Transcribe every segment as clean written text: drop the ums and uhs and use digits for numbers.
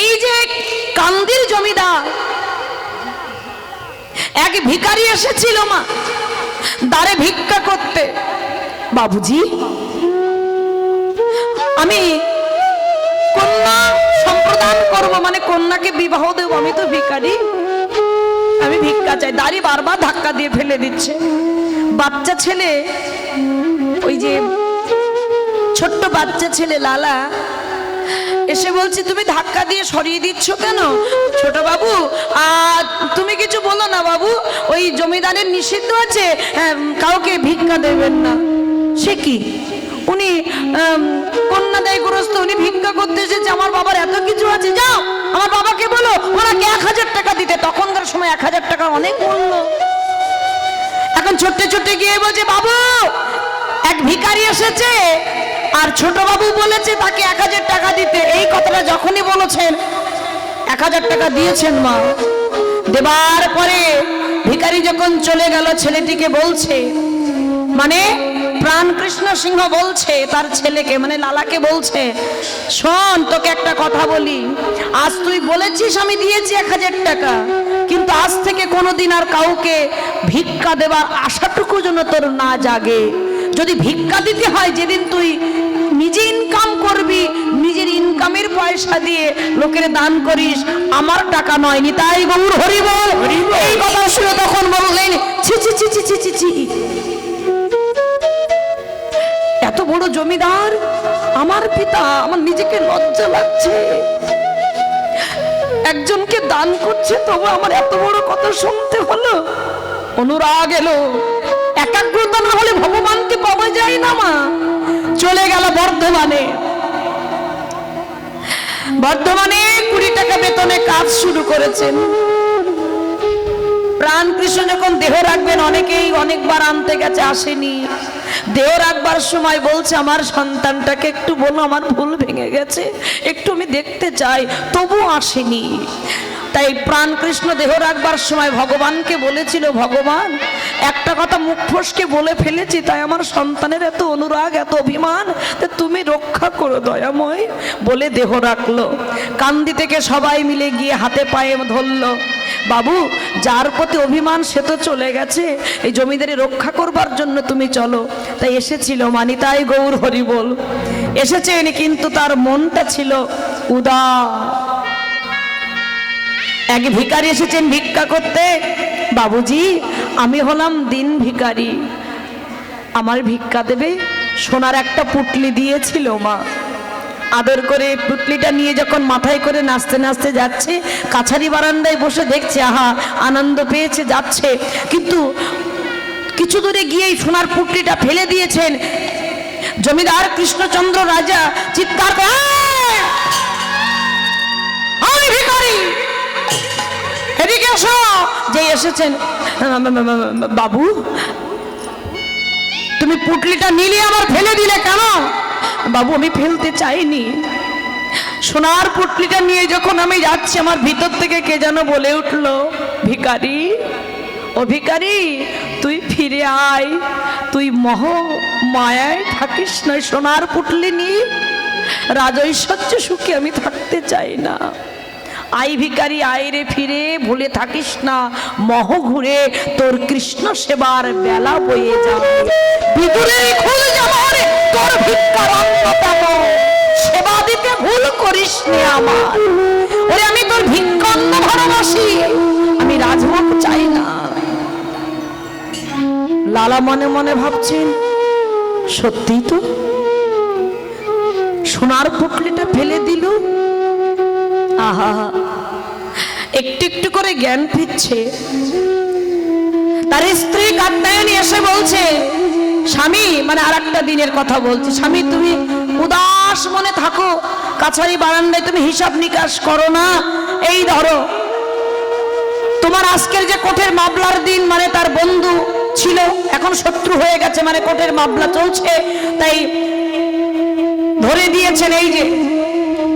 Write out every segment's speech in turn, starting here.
এই যে কান্দির জমিদার এক ভিখারি এসেছিল মা দ্বারে ভিক্ষা করতে। বাবুজি, আমি কন্যা সম্প্রদান করব, মানে কন্যাকে বিবাহ দেব, আমি তো ভিখারি, আমি ভিক্ষা চাই। দাঁড়ি বারবার ধাক্কা দিয়ে ফেলে দিচ্ছে। বাচ্চা ছেলে, ওই যে ছোট্ট বাচ্চা ছেলে লালা এসে বলছে, তুমি ধাক্কা দিয়ে সরিয়ে দিচ্ছ কেন? ছোট বাবু, তুমি কিছু বলো না বাবু, ওই জমিদারের নিষিদ্ধ আছে, কাউকে ভিক্ষা দেবেন না। সে কি? উনি কন্যাদায়গ্রস্ত, উনি ভিক্ষা করতে এসেছে, আমার বাবার এত কিছু আছে, যাও আমার বাবাকে বলো ওনাকে 1000 টাকা দিতে। তখনকার সময় 1000 টাকা অনেক মূল্য। এখন ছোট্টে ছোট্টে গিয়ে বলছে, বাবু এক ভিখারি এসেছে আর ছোট বাবু বলেছে তাকে 1000 টাকা দিতে। এই কথাটা যখনই বলেছেন 1000 টাকা দিয়েছেন মা। দেবার পরে ভিখারি যখন চলে গেল, ছেলেটিকে বলছে, মানে প্রাণকৃষ্ণ সিংহ বলছে তার ছেলেকে, মানে লালাকে বলছে, শোন তোকে একটা কথা বলি, আজ তুই বলেছিস আমি দিয়েছি 1000 টাকা, কিন্তু আজ থেকে কোনোদিন আর কাউকে ভিক্ষা দেবার আশাটুকু যেন তোর না জাগে। যদি ভিক্ষা দিতে হয়, যেদিন তুই নিজে ইনকাম করবি, নিজের ইনকামের পয়সা দিয়ে লোকের দান করিস, আমার টাকা নয়। নিতাই গৌর হরি বল। এই কথা শুনে তখন বললেন, ছি ছি ছি ছি ছি ছি ছি, এত বড় জমিদার আমার পিতা, আমার নিজেকে লজ্জা লাগছে। একজনকে দান করছে, তবু আমার এত বড় কথা শুনতে হলো। অনুরাগ এলো, একাগ্রতা না হলে ভগবানকে পাওয়া যায় না মা। চলে গেল বর্ধমানে। বর্ধমানে 20 টাকা বেতনে কাজ শুরু করেছেন। প্রাণকৃষ্ণ যখন দেহ রাখবেন, অনেকেই অনেকবার আনতে গেছে, আসেনি। দেহ রাখবার সময় বলছে, আমার সন্তানটাকে একটু বলো, আমার ভুল ভেঙে গেছে, একটু আমি দেখতে চাই, তবু আসেনি। তাই প্রাণকৃষ্ণ দেহ রাখবার সময় ভগবানকে বলেছিল, ভগবান একটা কথা মুখ ফসকে বলে ফেলেছি, তাই আমার সন্তানের এত অনুরাগ, এত অভিমান, তুমি রক্ষা করো দয়াময়। বলে দেহ রাখলো। কান্দি থেকে সবাই মিলে গিয়ে হাতে পায়ে ধরলো, বাবু যার প্রতি অভিমান সে তো চলে গেছে, এই জমিদারি রক্ষা করবার জন্য তুমি চলো। তাই এসেছিল মানিতাই গৌর হরি বল। এসেছেন, কিন্তু তার মনটা ছিল উদার। এক ভিখারি এসেছেন ভিক্ষা করতে। বাবুজি, আমি হলাম দিন ভিখারি, আমার ভিক্ষা দেবে? সোনার একটা পুটলি দিয়েছিল মা, আদর করে পুটলিটা নিয়ে যখন মাথায় করে নাচতে নাচতে যাচ্ছে, কাছারি বারান্দায় বসে দেখছে, আহা আনন্দ পেয়েছে, যাচ্ছে। কিন্তু কিছু দূরে গিয়েই সোনার পুটলিটা ফেলে দিয়েছেন। জমিদার কৃষ্ণচন্দ্র রাজা চিৎকার করে, আমি ভিখারি, এদিকে এসো। যে এসেছেন, বাবু তুমি পুটলিটা নিলে আবার ফেলে দিলে কেন? বাবু আমি ফেলতে চাইনি, সোনার পুটলিটা নিয়ে যখন আমি যাচ্ছি, আমার ভিতর থেকে কে যেন বলে উঠলো, ভিখারি, ও ভিখারি তুই ফিরে আয়, তুই মোহ মায়ায় থাকিস না, সোনার পুটলি নিয়ে রাজৈশ্বর্য সুখে আমি থাকতে চাই না। আই ভিখারি আয় রে ফিরে, ভুলে থাকিস না মোহ ঘুরে, তোর কৃষ্ণ সেবার বেলা বয়ে যাবে। বিদুরের খুল যাবার তোর ভিক্ষার অন্ন পাব, সেবা দিতে ভুল করিস নে আমার। ওরে আমি তোর ভিক্ষান্ন ভালোবাসি, আমি রাজভোগ চাই না। লালা মনে মনে ভাবছেন, সত্যি তো, সোনার পুটলিটা ফেলে দিল। আহা, একটু একটু করে জ্ঞান ফিরছে। তার স্ত্রী কাত্যায়নী এসে বলছে, স্বামী, মানে আর একটা দিনের কথা বলছে, স্বামী তুমি উদাস মনে থাকো, কাছারি বারান্দায় তুমি হিসাব নিকাশ করো না। এই ধরো তোমার আজকের যে কোর্টের মামলার দিন, মানে তার বন্ধু ছিল এখন শত্রু হয়ে গেছে, মানে কোর্টের মামলা চলছে, তাই ধরে দিয়েছেন।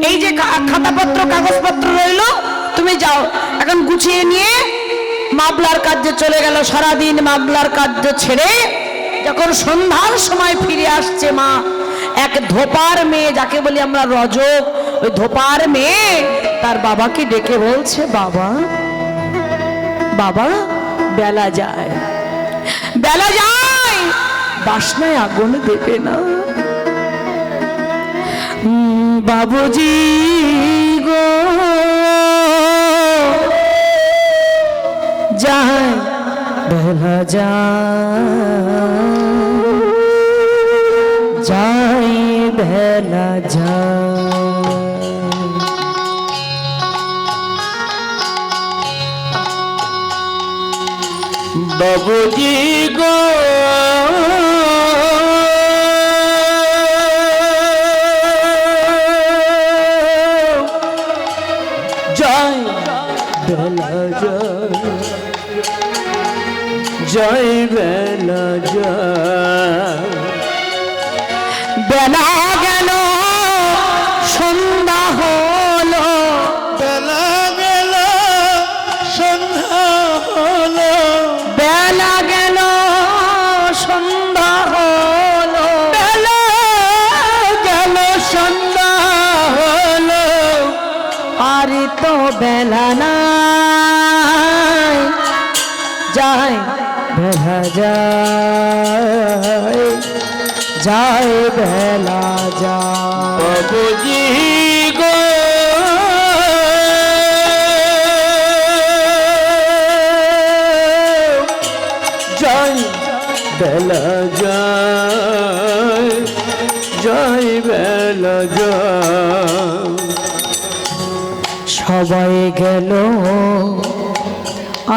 এই যে খাতাপত্র কাগজপত্র রইল, তুমি যাও এখন গুছিয়ে নিয়ে মামলার কাজে চলে গেল। সারাদিন মামলার কাজ ছেড়ে যখন সন্ধ্যার সময় ফিরে আসছে মা, এক ধোপার মেয়ে, যাকে বলি আমরা রজক, ওই ধোপার মেয়ে তার বাবাকে ডেকে বলছে, বাবা বাবা বেলা যায়, বেলা যায়, বাসনায় আগুন দেবে না। বাবুজি গো যায়, বেলা যায়, বেলা যায়। বাবুজি গো যায়, বেলা যায়, যায়, বেলা যায়। বেলা গেল সন্ধ্যা হলো, বেলা গেল সন্ধ্যা হলো, বেলা গেল সন্ধ্যা হলো, বেলা গেল সন্ধ্যা হলো, আর তো বেলা নাই, যায় বেলা যায়, যায় বেলা যায়। বাবুজি গো যায়, বেলা যায়, যায়, বেলা যায়। সবাই গেল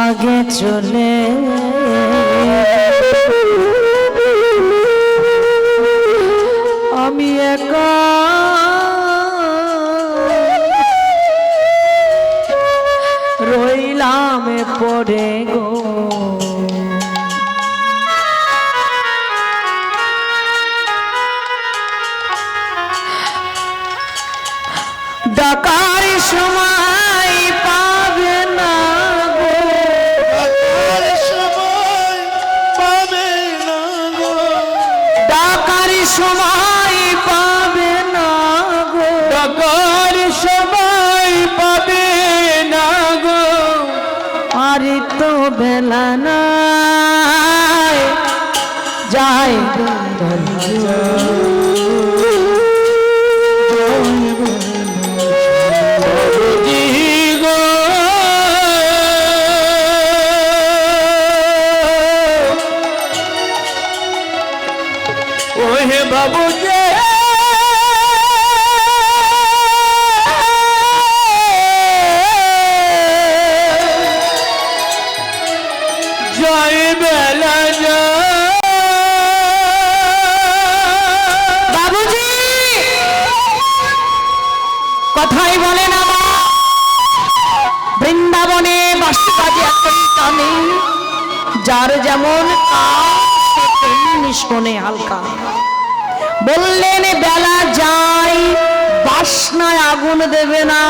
আগে চলে, আমি একা রইলাম পড়ে গো। ডাকার সময় পাবে না গো, ডাকার সময় পাবে না গো, ডাকার সময় পাবে না গো, ডাকার সময় পাবে না গো, আর তো বেলা নাই, যায় বাবুজি গো ওহে বাবুজি যায়, বেলা যায়। বাবুজি কথাই বলে না মা, বৃন্দাবনে বাসি কাজে একটাই টানে, যার যেমন কাজ সে তেমনি শোনে হালকা। বললেন বেলা যায়, বাসনায় আগুন দেবে না।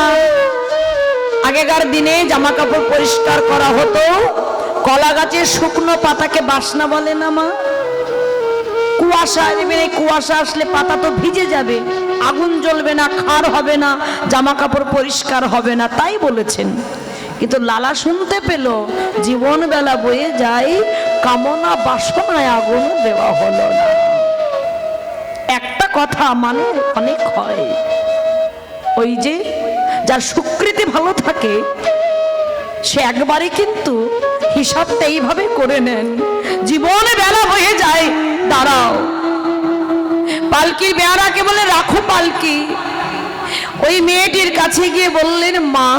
আগেকার দিনে জামা কাপড় পরিষ্কার করা হতো, কলা গাছের শুকনো পাতাকে বাসনা বলে না মা। কুয়াশা এবারে কুয়াশা আসলে পাতা তো ভিজে যাবে, আগুন জ্বলবে না, খার হবে না, জামা কাপড় পরিষ্কার হবে না, তাই বলেছেন। কিন্তু লালা শুনতে পেল জীবন বেলা বয়ে যায়, কামনা বাসনায় আগুন দেওয়া হলো না। একটা কথা মানে অনেক হয়। ওই যে যার সুকৃতি ভালো থাকে সে একবারে কিন্তু হিসাবটা এইভাবে করে নেন, জীবনে বেলা হয়ে যায়, দাঁড়াও। পালকির বেয়ারাকে বলে রাখো পালকি। ওই মেয়েটির কাছে গিয়ে বললেন, মা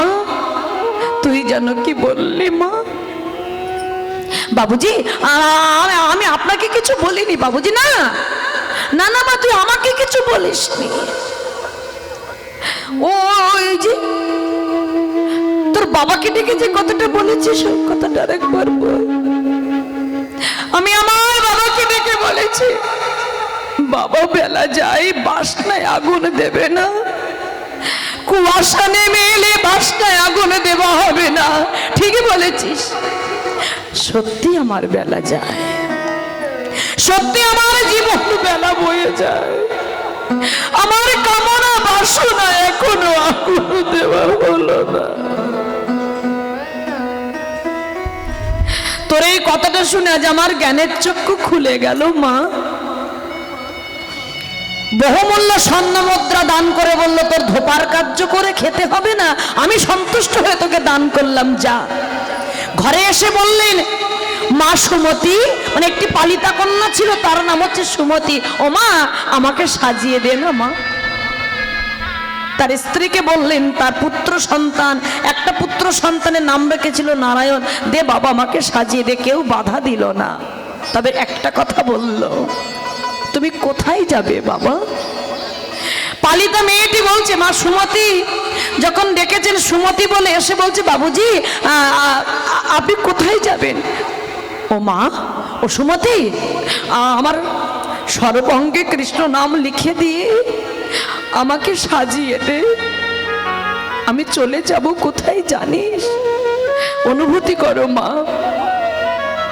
তুই যেন কি বললি মা? বাবুজি আমি আপনাকে কিছু বলিনি বাবুজি। না না না মা, তুই আমাকে কিছু বলিসনি। ওই যে তোর বাবাকে ডেকে যে কথাটা বলেছিস ওই কথাটা আরেকবার বল। আমি আমার বাবাকে ডেকে বলেছি, বাবা বেলা যায়, বাসনায় আগুন দেবে না, কুয়াশা নেমে এলে বাসনায় আগুন দেওয়া হবে না। ঠিকই বলেছিস, সত্যি আমার বেলা যায়, সত্যি আমার জীবন বেলা বয়ে যায়, আমার কামনা শোনা এখনো আগুন দেওয়া হলো না। তোর এই কথাটা শুনে আজ আমার জ্ঞানের চক্ষু খুলে গেল মা। বহুমূল্য স্বর্ণ মুদ্রা দান করে বলল তোর ধোপার কার্য করে খেতে হবে না, আমি সন্তুষ্ট হয়ে তোকে দান করলাম, যা। ঘরে এসে বললেন মা সুমতি, মানে একটি পালিতা কন্যা ছিল, তার নাম হচ্ছে সুমতি। ও মা, আমাকে সাজিয়ে দে না মা। তার স্ত্রীকে বললেন তার পুত্র সন্তান, একটা পুত্র সন্তানের নাম রেখেছিল নারায়ণ, দে বাবা আমাকে সাজিয়ে দে। কেউ বাধা দিল না, তবে একটা কথা বলল, তুমি কোথায় যাবে বাবা? পালিতা মেয়েটি বলছে মা সুমতি যখন ডেকেছেন সুমতি বলে এসে বলছে বাবুজি আপনি কোথায় যাবেন? ও মা, ও সুমতি, আমার সর্বাঙ্গে কৃষ্ণ নাম লিখে দিয়ে আমাকে সাজিয়ে দে, আমি চলে যাব কোথায় জানিস? অনুভূতি করো মা।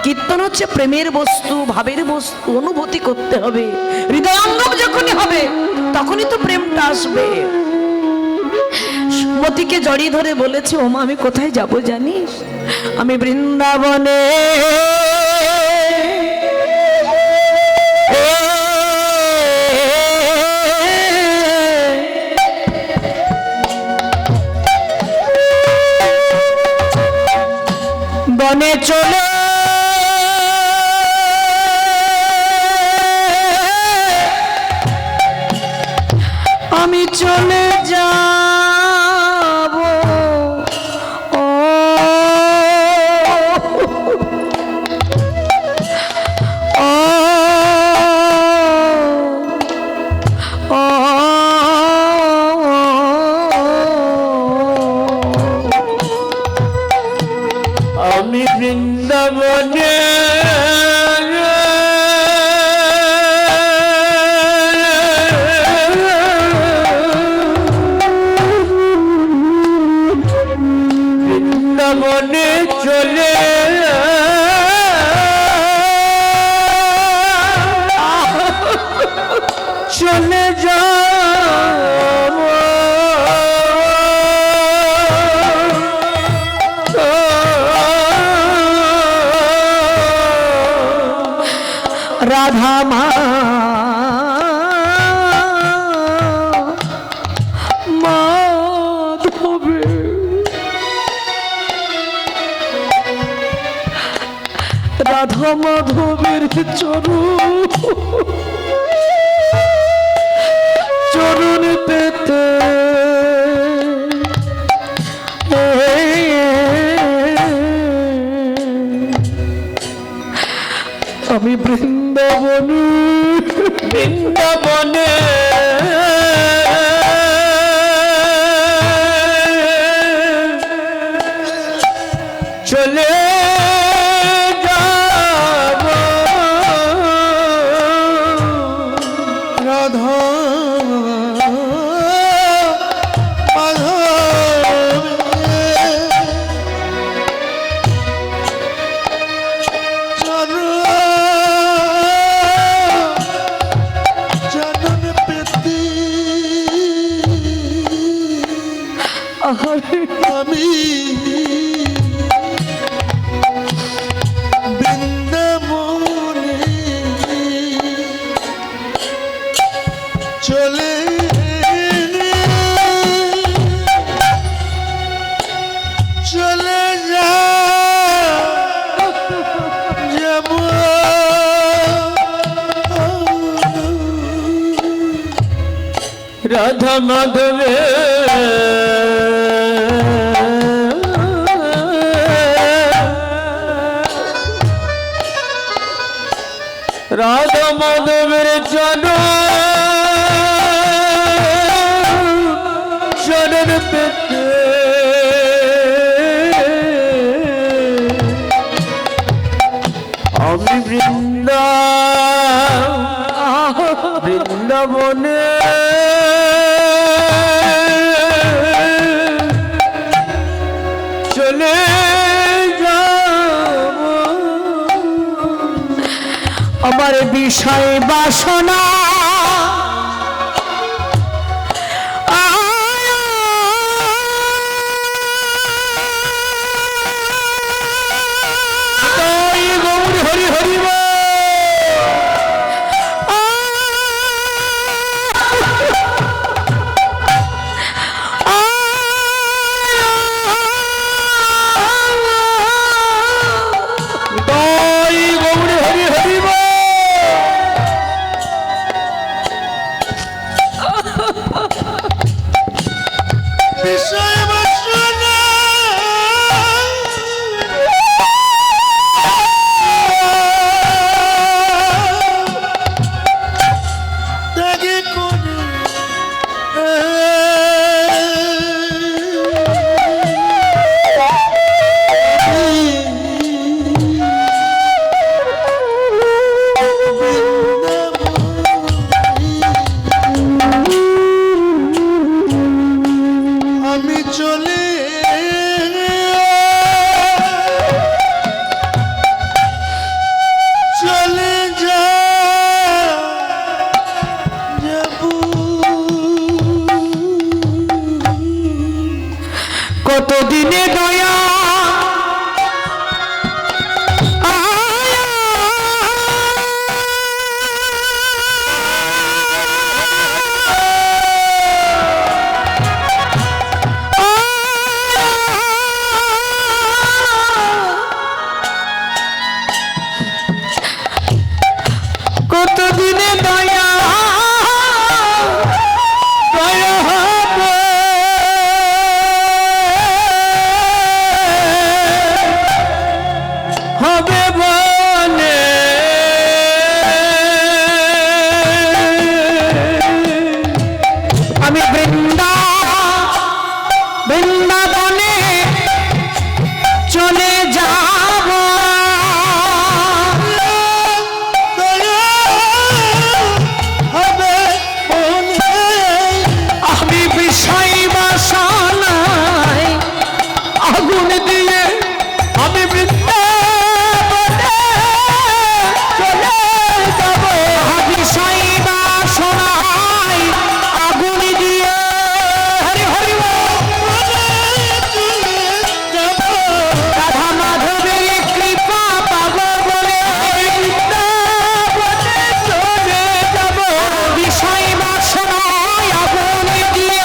কীর্তন হচ্ছে প্রেমের বস্তু, ভাবের বস্তু, অনুভূতি করতে হবে। হৃদয়ঙ্গম যখনই হবে তখনই তো প্রেমটা আসবে। সুমতিকে জড়িয়ে ধরে বলেছে ও মা আমি কোথায় যাব জানিস? আমি বৃন্দাবনে বনে চলে আমি চলে যাব। ও আমি বৃন্দাবনে বৃন্দাবনে চলে চলে যাব। রাধা মা মাধবে রাধা মাধবের চরণ পেতে আমি বৃন্দাবনে বৃন্দাবনে চলে যাব। রাধা আমি বৃন্দাবনে চলে চলে যাব। রাধা মাধবে রাধা মাধবের চরণ পেতে আমি বৃন্দাবনে চলে যাব। আমার বিষয় বাসনা কতদিনে দয়া কতদিনে দয়া দয়া হবে হবে বনে আমি বৃন্দাবনে চলে যাব হবে মনে আমি বিষয় বাসনায় আগুন দিয়ে আমি বৃন্দাবনে চলে যাব বিষয় বাসনায় আগুন দিয়ে হরি হরি রাধা মাধবের কৃপা পাবো বলে বৃন্দাবনে চলে যাব বিষয় বাসনায় আগুন দিয়ে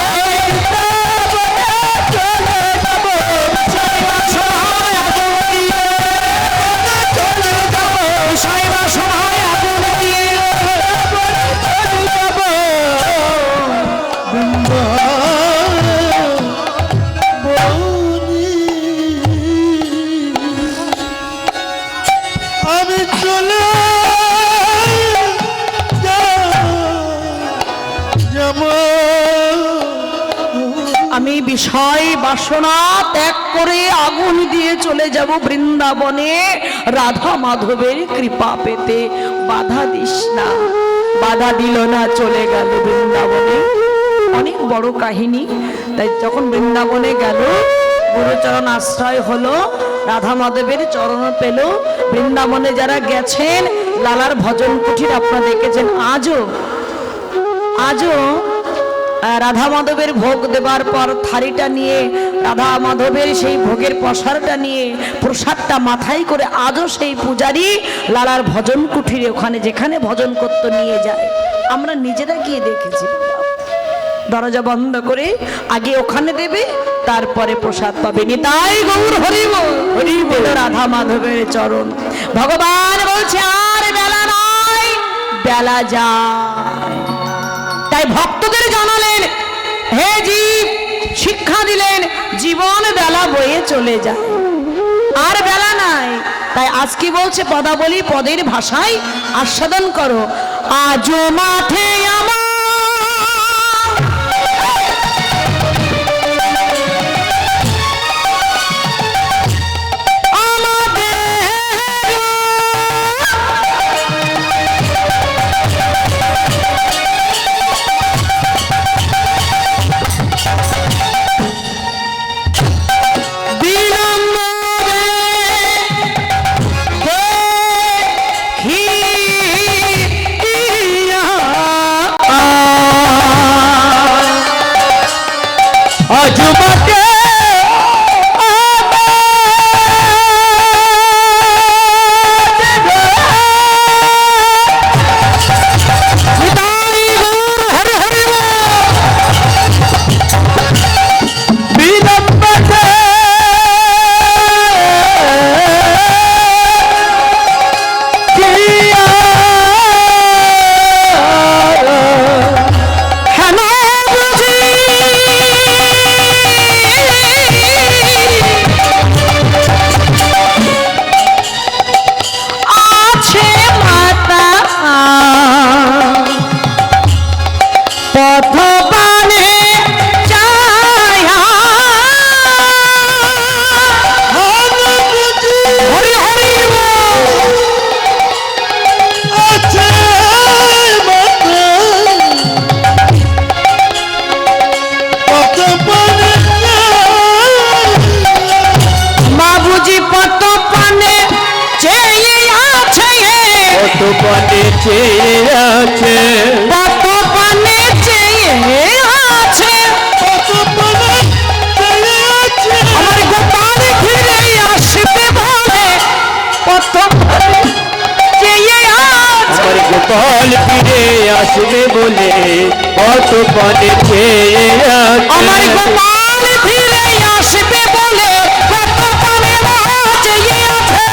চলে যাব বিষয় বাসনায় আগুন দিয়ে চলে যাব বিষয় বাসনায় আগুন দিয়ে আমি চলে যাব আমি বিষয় বাসনা ত্যাগ করে আগুন দিয়ে চলে যাব বৃন্দাবনে রাধা মাধবের কৃপা পেতে বাধা দিস না বাধা দিল না চলে গেল বৃন্দাবনে অনেক বড় কাহিনী তাই যখন বৃন্দাবনে গেল গুরুচরণ আশ্রয় হলো রাধা মাধবের চরণ পেল বৃন্দাবনে যারা গেছেন লালার ভজন কুঠির আপনারা দেখেছেন আজও রাধা মাধবের ভোগ দেবার পর থারিটা নিয়ে রাধা মাধবের সেই ভোগের প্রসাদটা নিয়ে প্রসাদটা মাথায় করে আজও সেই পূজারি লালার ভজন কুঠিরে ওখানে যেখানে ভজন করতে নিয়ে যায় আমরা নিজেরা গিয়ে দেখেছি দরজা বন্ধ করে আগে ওখানে দেবে তারপরে প্রসাদ পাবে নিতাই গৌর হরিব হরিব রাধা মাধবের চরণ ভগবান বলছে আর বেলা নাই বেলা যায় তাই ভক্তদের জানালেন হে জীব শিক্ষা দিলেন জীবন বেলা বয়ে চলে যায় আর বেলা নাই তাই আজ কি বলছে পদাবলী পদের ভাষায় আস্বাদন করো আজও মাঠে আমার আজবাতে পানে চেয়ে আছে কত পানে চেয়ে আছে কত পানে চেয়ে আছে আসবে বলে কত পণে চেয়ে আমার আছে গোপাল ফিরে আসবে বলে কত প্রাণে চেয়ে আছে।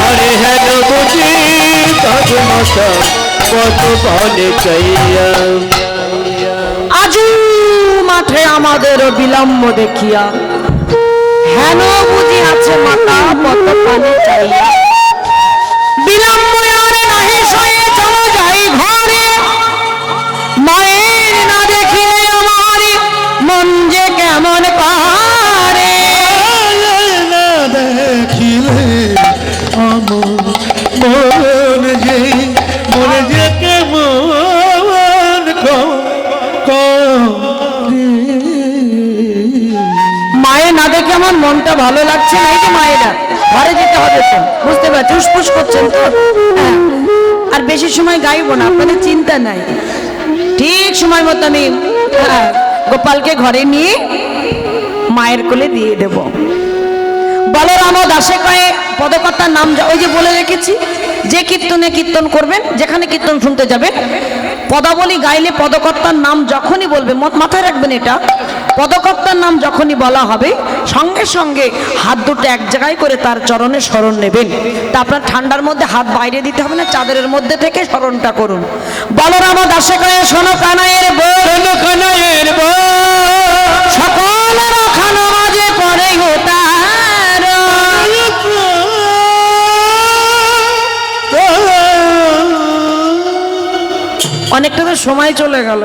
আরে হেন বুঝি কাজ মতো কত পণে চাইয়া আজু মাঠে আমাদের বিলম্ব দেখিয়া হেন বুঝি আছে মাতা কত পানি চাইয়া। বিলম্ব আর নাহি সয়ে চলো যাই ঘরে, মায়ের না দেখিলে আমার মন যে কেমন পারে। না দেখিলে আমার মন যে কেমন করে। মায়ের না দেখে আমার মনটা ভালো লাগছে না, এই যে মায়েরা ঘরে যেতে হবে তো, বুঝতে পারছি উসপুস করছেন তো। হ্যাঁ, আর বেশি সময় গাইবো না, আপনাদের চিন্তা নাই। ঠিক সময় মতো আমি গোপালকে ঘরে নিয়ে মায়ের কোলে দিয়ে দেব। বলরাম দাসে কয়ে পদকর্তার নাম ওই যে বলে রেখেছি, যে কীর্তনে কীর্তন করবেন, যেখানে কীর্তন শুনতে যাবেন, পদাবলী গাইলে পদকর্তার নাম যখনই বলবে, মাথায় রাখবেন এটা, পদকর্তার নাম যখনই বলা হবে সঙ্গে সঙ্গে হাত দুটো এক জায়গায় করে তার চরণে শরণ নেবেন। তা আপনার ঠান্ডার মধ্যে হাত বাইরে দিতে হবে না, চাদরের মধ্যে থেকে শরণটা করুন। বলরাম দাসে কয়ে শোনো কানাইয়ের বউ, সকলের খানো মাঝে পরে তার। অনেকটা তো সময় চলে গেল,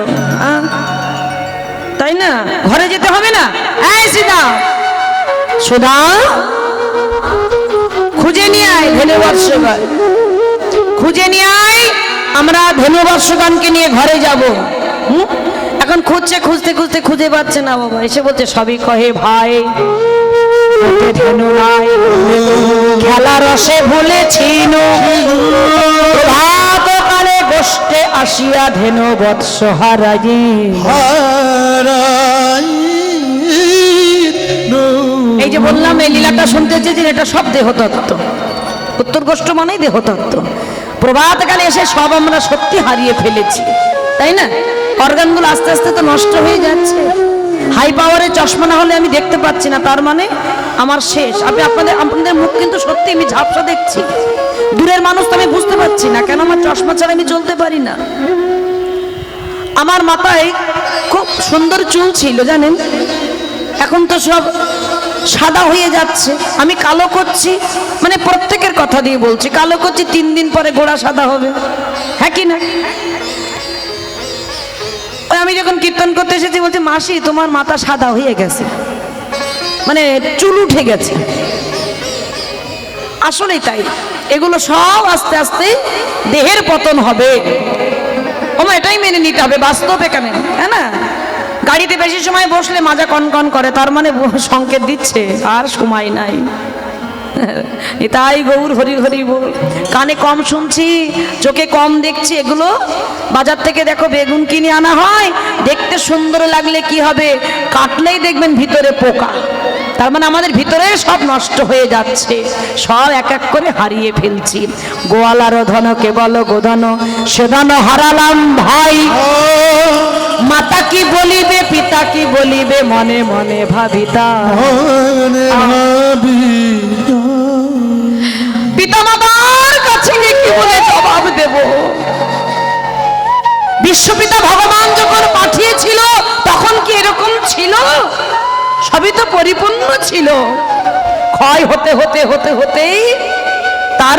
তাই না? ঘরে যেতে হবে না? এই সীতা, সুধা খুঁজে নিয়ে আয় ধেনুবর্ষ গান, খুঁজে নিয়ে আয়, আমরা ধেনুবর্ষ গানকে নিয়ে ঘরে যাব। এখন খুঁজছে, খুঁজতে খুঁজতে খুঁজে পাচ্ছে না বাবা, এসে বলছে সবই কহে ভাই হাতে ধেনু নাই, খেলা রসে ভুলেছিল, ভাত কালে গোষ্ঠে আসিয়া ধেনু বৎস হারাই। এই যে বললাম এই লীলাটা শুনতে চেয়েছেন, এটা সব দেহতত্ত্ব। উত্তর গোষ্ঠ মানেই দেহতত্ত্ব। প্রভাতকালে এসে সব আমরা সত্যি হারিয়ে ফেলেছি, তাই না? অর্গানগুলো আস্তে আস্তে তো নষ্ট হয়ে যাচ্ছে। হাই পাওয়ারের চশমা না হলে আমি দেখতে পাচ্ছি না, তার মানে আমার শেষ। আপনাদের মুখ কিন্তু সত্যি আমি ঝাপসা দেখছি। দূরের মানুষ তো আমি বুঝতে পারছি না, কেন আমার চশমা ছাড়া আমি চলতে পারি না। আমার মাথায় খুব সুন্দর চুল ছিল জানেন, এখন তো সব সাদা হয়ে যাচ্ছে। আমি কালো করছি, মানে প্রত্যেকের কথা দিয়ে বলছি, কালো করছি, 3 দিন পরে গোড়া সাদা হবে, হ্যাঁ কি না? আমি যখন কীর্তন করতে এসেছি বলছি মাসি তোমার মাথা সাদা হয়ে গেছে, মানে চুল উঠে গেছে। আসলেই তাই, এগুলো সব আস্তে আস্তে দেহের পতন হবে। এটাই মেনে নিতে হবে, বাস্তব এখানে, হ্যাঁ না? গাড়িতে বেশি সময় বসলে মাজা কনকন করে, তার মানে সংকেত দিচ্ছে আর সময় নাই। তাই গৌর হরি হরি বল। কানে কম শুনছি, চোখে কম দেখছি, এগুলো বাজার থেকে দেখো বেগুন কিনে আনা হয়, দেখতে সুন্দর লাগলে কি হবে, কাটলেই দেখবেন ভিতরে পোকা। তার মানে আমাদের ভিতরে সব নষ্ট হয়ে যাচ্ছে, সব এক এক করে হারিয়ে ফেলছি। গোয়ালার ধন কেবল গোধন, সে ধন হারালাম ভাই। মাতা কি বলিবে, পিতা কি বলিবে, মনে মনে ভাবিতা। পিতা মাতার কাছে গিয়ে কি বলে জবাব দেব? বিশ্বপিতা ভগবান যখন পাঠিয়েছিল তখন কি এরকম ছিল? সবই তো পরিপূর্ণ ছিল। ক্ষয় হতে হতে হতে হতেই তার